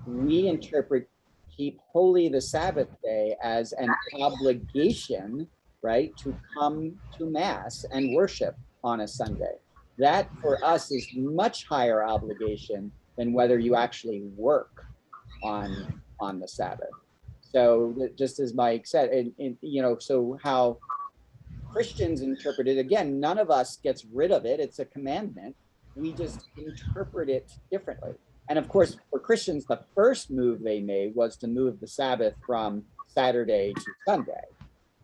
B: we interpret keep holy the Sabbath day as an obligation, right, to come to Mass and worship on a Sunday. That for us is much higher obligation than whether you actually work on the Sabbath. So just as Mike said, so how Christians interpret it, again, none of us gets rid of it. It's a commandment, we just interpret it differently. And of course, for Christians, the first move they made was to move the Sabbath from Saturday to Sunday.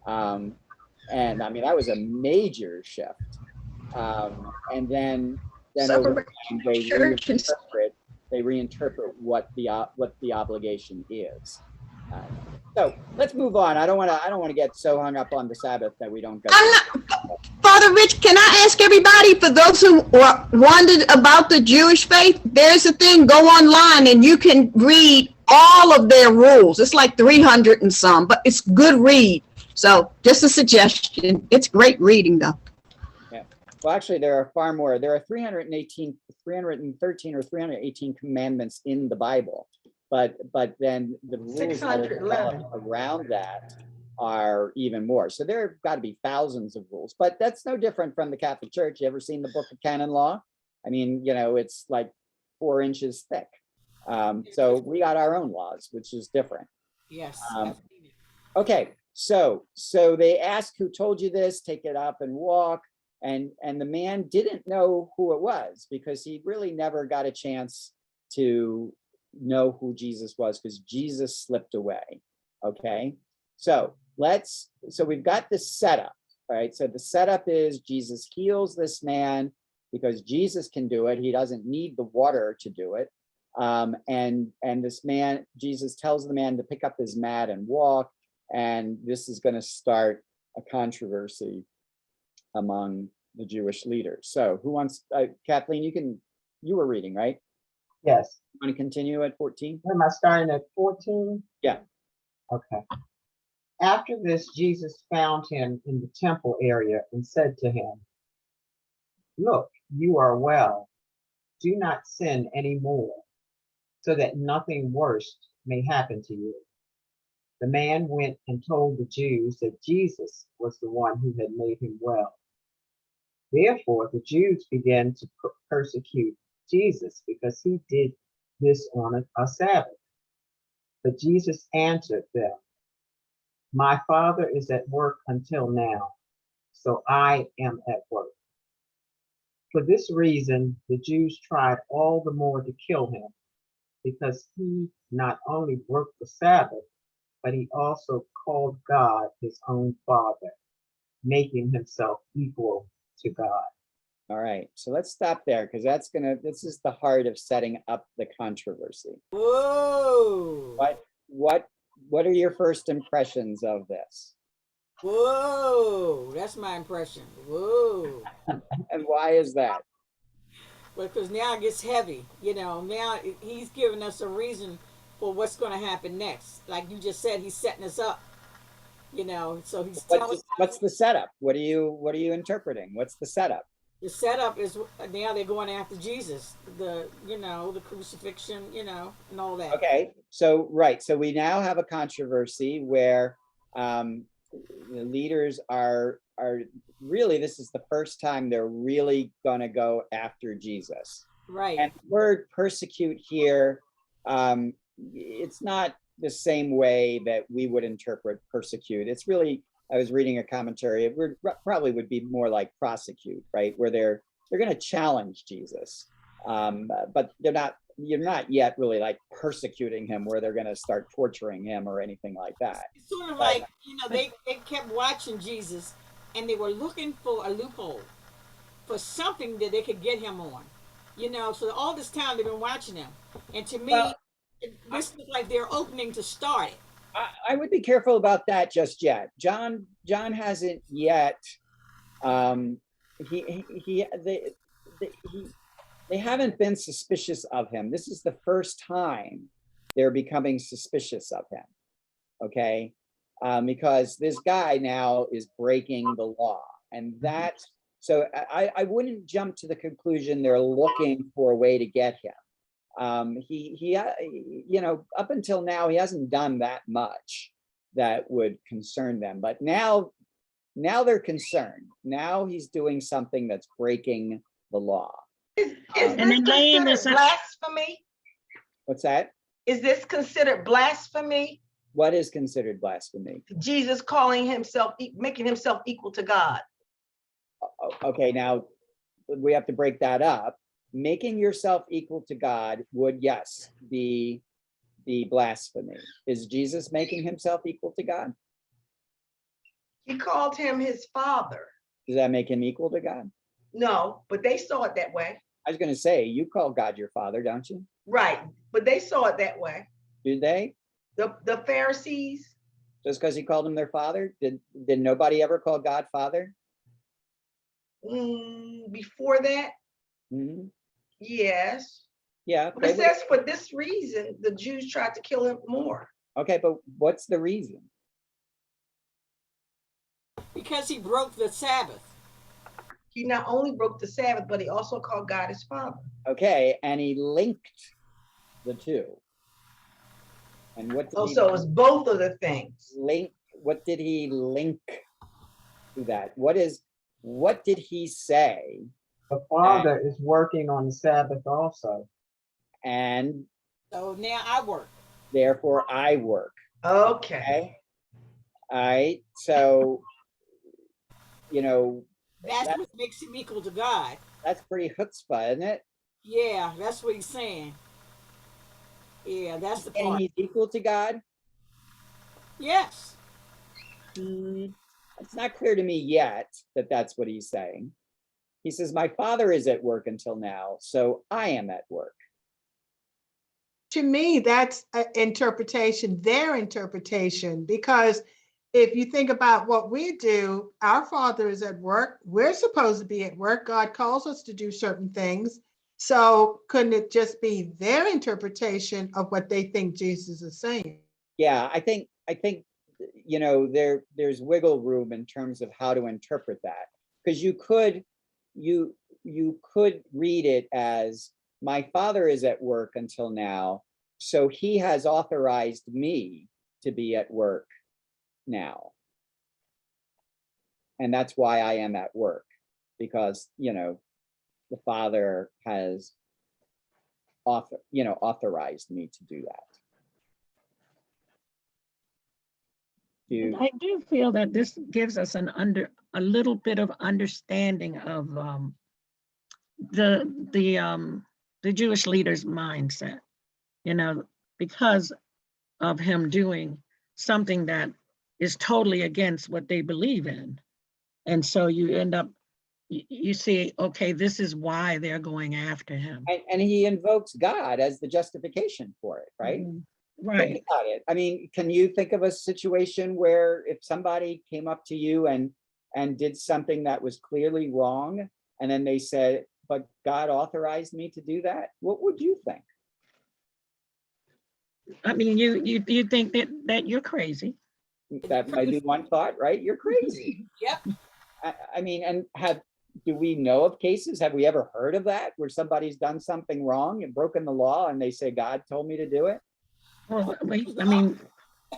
B: And I mean, that was a major shift. And then over time, they reinterpret what the obligation is. So let's move on. I don't want to get so hung up on the Sabbath that we don't go.
H: Father Rich, can I ask everybody, for those who wondered about the Jewish faith, there's a thing, go online and you can read all of their rules. It's like 300 and some, but it's good read. So just a suggestion. It's great reading though.
B: Yeah. Well, actually, there are far more. There are 313 or 318 commandments in the Bible. But then the rules that are developed around that are even more. So there have got to be thousands of rules, but that's no different from the Catholic Church. You ever seen the Book of Canon Law? I mean, you know, it's like 4 inches thick. So we got our own laws, which is different.
A: Yes.
B: Okay, so they ask, who told you this? Take it up and walk. And the man didn't know who it was because he really never got a chance to know who Jesus was because Jesus slipped away. Okay, so we've got this setup. All right, so the setup is Jesus heals this man because Jesus can do it. He doesn't need the water to do it. And this man, Jesus tells the man to pick up his mat and walk. And this is going to start a controversy among the Jewish leaders. So who wants, Kathleen, you were reading, right?
C: Yes.
B: You want to continue at 14?
C: Am I starting at 14?
B: Yeah.
C: Okay. After this, Jesus found him in the temple area and said to him, "Look, you are well. Do not sin anymore, so that nothing worse may happen to you." The man went and told the Jews that Jesus was the one who had made him well. Therefore, the Jews began to persecute Jesus because he did this on a Sabbath. But Jesus answered them, "My Father is at work until now, so I am at work." For this reason, the Jews tried all the more to kill him, because he not only broke the Sabbath, but he also called God his own Father, making himself equal to God.
B: All right, so let's stop there because this is the heart of setting up the controversy.
A: Whoa.
B: What are your first impressions of this?
A: Whoa, that's my impression. Whoa.
B: And why is that?
A: Well, because now it gets heavy. You know, now he's giving us a reason for what's going to happen next. Like you just said, he's setting us up. You know, so he's telling us.
B: What's the setup? What are you interpreting? What's the setup?
A: The setup is now they're going after Jesus, the crucifixion, and all that.
B: Okay, so we now have a controversy where the leaders are really, this is the first time they're really going to go after Jesus.
A: Right.
B: And the word persecute here, it's not the same way that we would interpret persecute. It's really, I was reading a commentary, it probably would be more like prosecute, right? Where they're going to challenge Jesus, but you're not yet really like persecuting him where they're going to start torturing him or anything like that.
A: It's sort of like, they kept watching Jesus and they were looking for a loophole, for something that they could get him on, so all this time they've been watching him. And to me, this looks like they're opening to start it.
B: I would be careful about that just yet. John hasn't yet. They haven't been suspicious of him. This is the first time they're becoming suspicious of him. Okay, because this guy now is breaking the law, and that's so. I wouldn't jump to the conclusion they're looking for a way to get him. He up until now, he hasn't done that much that would concern them, but now they're concerned. Now he's doing something that's breaking the law.
G: Is this considered blasphemy?
B: What's that?
G: Is this considered blasphemy?
B: What is considered blasphemy?
G: Jesus making himself equal to God.
B: Okay, now we have to break that up. making yourself equal to God would, yes, be blasphemy. Is Jesus making himself equal to God?
G: He called him his father.
B: Does that make him equal to God?
G: No, but they saw it that way.
B: I was going to say, you call God your father, don't you?
G: Right. But they saw it that way.
B: Do they?
G: The Pharisees.
B: Just because he called him their father? Did nobody ever call God father?
G: Before that,
B: Mm-hmm.
G: yes.
B: Yeah.
G: But it says for this reason, the Jews tried to kill him more.
B: Okay, but what's the reason?
A: Because he broke the Sabbath.
G: He not only broke the Sabbath, but he also called God his father.
B: Okay, and he linked the two. And what did
G: so it's both of the things.
B: Link? What did he link to that? What did he say?
C: The Father is working on the Sabbath also.
B: And
A: so now I work.
B: Therefore I work.
G: Okay.
B: All right. So,
A: that's what makes him equal to God.
B: That's pretty chutzpah, isn't it?
A: Yeah, that's what he's saying. Yeah, that's the part.
B: And he's equal to God?
A: Yes.
B: It's not clear to me yet that that's what he's saying. He says, my Father is at work until now, so I am at work.
F: To me, that's an interpretation, their interpretation, because if you think about what we do, our Father is at work. We're supposed to be at work. God calls us to do certain things. So couldn't it just be their interpretation of what they think Jesus is saying?
B: Yeah, I think there's wiggle room in terms of how to interpret that, because you could read it as, my Father is at work until now, so he has authorized me to be at work now. And that's why I am at work, because, the Father has authorized me to do that.
D: I do feel that this gives us a little bit of understanding of the Jewish leaders' mindset, because of him doing something that is totally against what they believe in. And so you end up, you see, okay, this is why they're going after him.
B: And he invokes God as the justification for it, right?
D: Right.
B: Think about it. I mean, can you think of a situation where if somebody came up to you and did something that was clearly wrong, and then they said, but God authorized me to do that? What would you think?
D: I mean, you think that you're crazy.
B: That might be one thought, right? You're crazy.
A: Yep.
B: I mean, and do we know of cases? Have we ever heard of that where somebody's done something wrong and broken the law and they say, God told me to do it?
D: Well, I mean,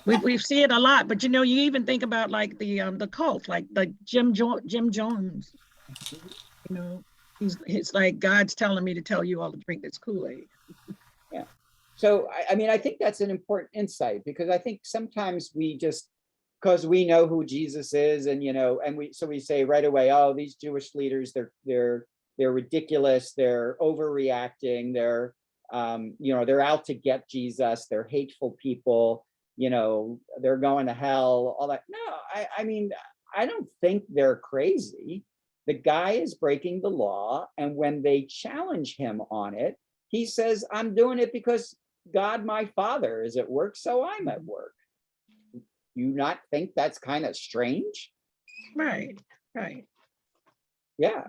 D: we see it a lot, but you even think about like the cult, like the Jim Jones. It's like God's telling me to tell you all to drink this Kool-Aid.
B: Yeah. So I mean, I think that's an important insight, because I think sometimes we just, because we know who Jesus is, and we say right away, oh, these Jewish leaders, they're ridiculous, they're overreacting, they're out to get Jesus, they're hateful people, they're going to hell, all that. No, I mean, I don't think they're crazy. The guy is breaking the law, and when they challenge him on it, he says, I'm doing it because God, my Father, is at work, so I'm at work. You not think that's kind of strange?
D: Right.
B: Yeah.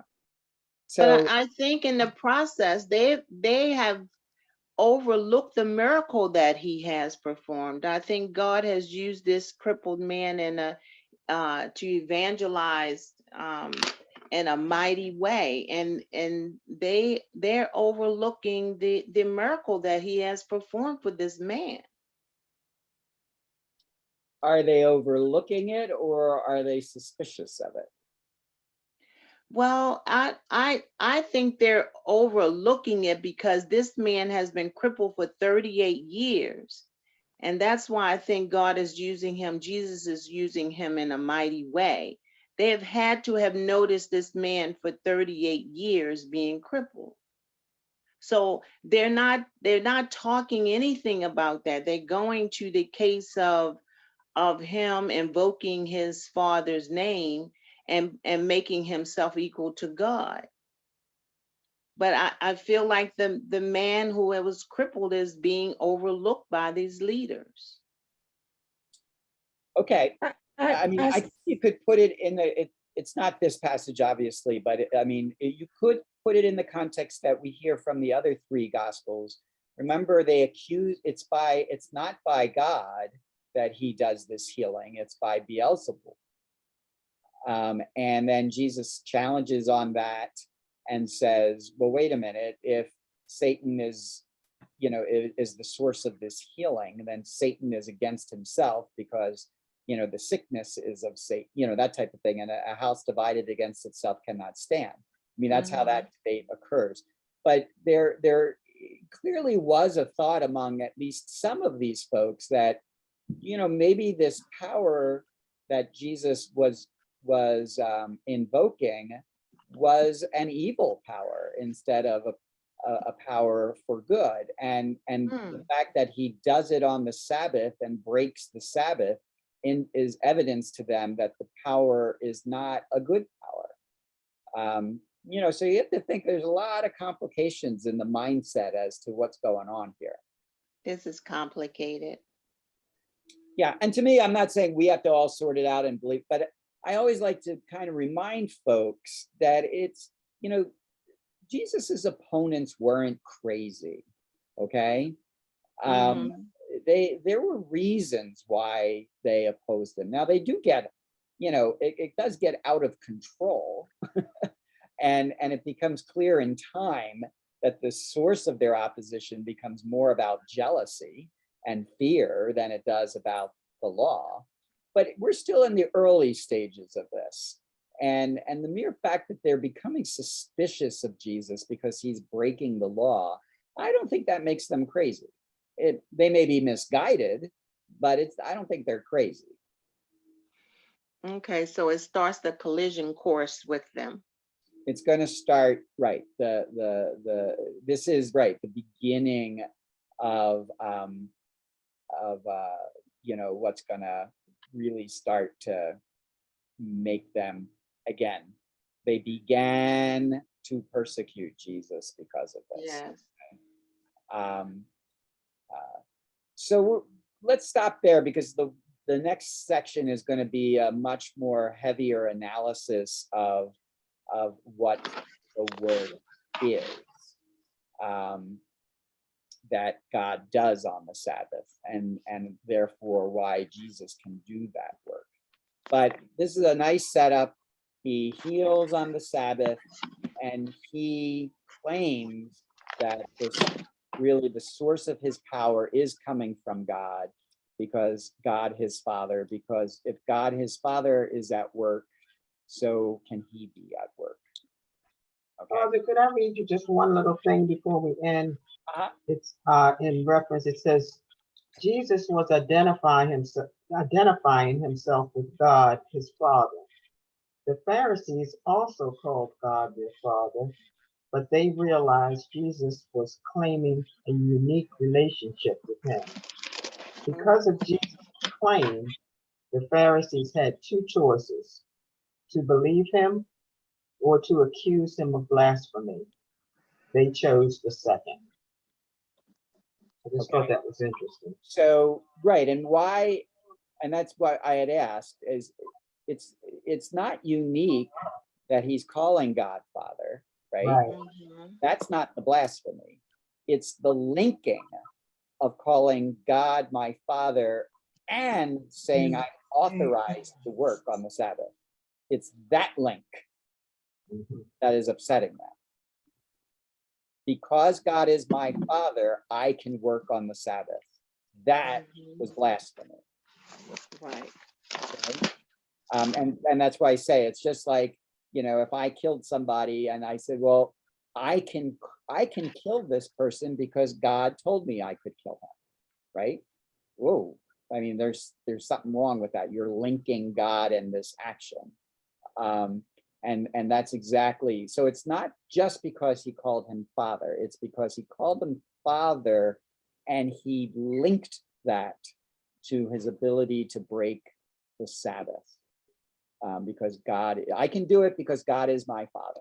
E: So
B: So
E: I think in the process, they have overlooked the miracle that he has performed. I think God has used this crippled man to evangelize in a mighty way, and they're overlooking the miracle that he has performed for this man.
B: are they overlooking it, or are they suspicious of it?
E: Well, I think they're overlooking it because this man has been crippled for 38 years. And that's why I think God is using him. Jesus is using him in a mighty way. They have had to have noticed this man for 38 years being crippled. So they're not talking anything about that. They're going to the case of him invoking his father's name and making himself equal to God. But I feel like the man who was crippled is being overlooked by these leaders.
B: Okay. I mean, I
J: I-
B: think you could put it in it's not this passage, obviously, but I mean, you could put it in the context that we hear from the other three gospels. Remember, they accuse, it's not by God that he does this healing, it's by Beelzebul. And then Jesus challenges on that and says, well, wait a minute, if Satan is the source of this healing, then Satan is against himself, because the sickness is of Satan, that type of thing. And a house divided against itself cannot stand. I mean, that's how that debate occurs. But there clearly was a thought among at least some of these folks that, maybe this power that Jesus was invoking was an evil power instead of a power for good. And the fact that he does it on the Sabbath and breaks the Sabbath is evidence to them that the power is not a good power. So you have to think there's a lot of complications in the mindset as to what's going on here.
E: This is complicated.
B: Yeah, and to me, I'm not saying we have to all sort it out and believe, but I always like to kind of remind folks that it's, Jesus's opponents weren't crazy, okay? There were reasons why they opposed him. Now they do get, it does get out of control, and it becomes clear in time that the source of their opposition becomes more about jealousy and fear than it does about the law. But we're still in the early stages of this. And the mere fact that they're becoming suspicious of Jesus because he's breaking the law, I don't think that makes them crazy. They may be misguided, but I don't think they're crazy.
E: Okay, so it starts the collision course with them.
B: It's going to start, right. This is right, the beginning of what's going to really start to make them, again, they began to persecute Jesus because of this.
E: Yes.
B: So let's stop there, because the next section is going to be a much more heavier analysis of what the word is, that God does on the Sabbath, and therefore why Jesus can do that work. But this is a nice setup. He heals on the Sabbath, and he claims that really the source of his power is coming from God, because God his Father, because if God his Father is at work, so can he be at work. Okay.
C: Father, could I read you just one little thing before we end? It's in reference, it says, Jesus was identifying himself with God, his Father. The Pharisees also called God their Father, but they realized Jesus was claiming a unique relationship with him. Because of Jesus' claim, the Pharisees had two choices: to believe him or to accuse him of blasphemy. They chose the second. I just thought that was interesting.
B: So, right, and why, and that's what I had asked, is it's not unique that he's calling God Father, right? That's not the blasphemy. It's the linking of calling God my Father and saying I'm authorized to work on the Sabbath. It's that link that is upsetting them. Because God is my Father, I can work on the Sabbath. That was blasphemy.
E: Right.
B: Okay? And that's why I say it's just like, if I killed somebody and I said, well, I can kill this person because God told me I could kill him, right? Whoa. I mean, there's something wrong with that. You're linking God and this action. And that's exactly, so it's not just because he called him father, it's because he called him father and he linked that to his ability to break the Sabbath. Because God, I can do it because God is my father.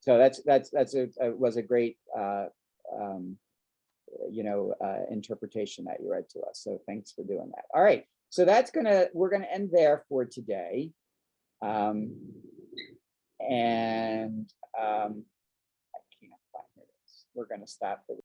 B: So was a great interpretation that you read to us. So thanks for doing that. All right, so we're gonna end there for today. I can't find it. We're gonna stop the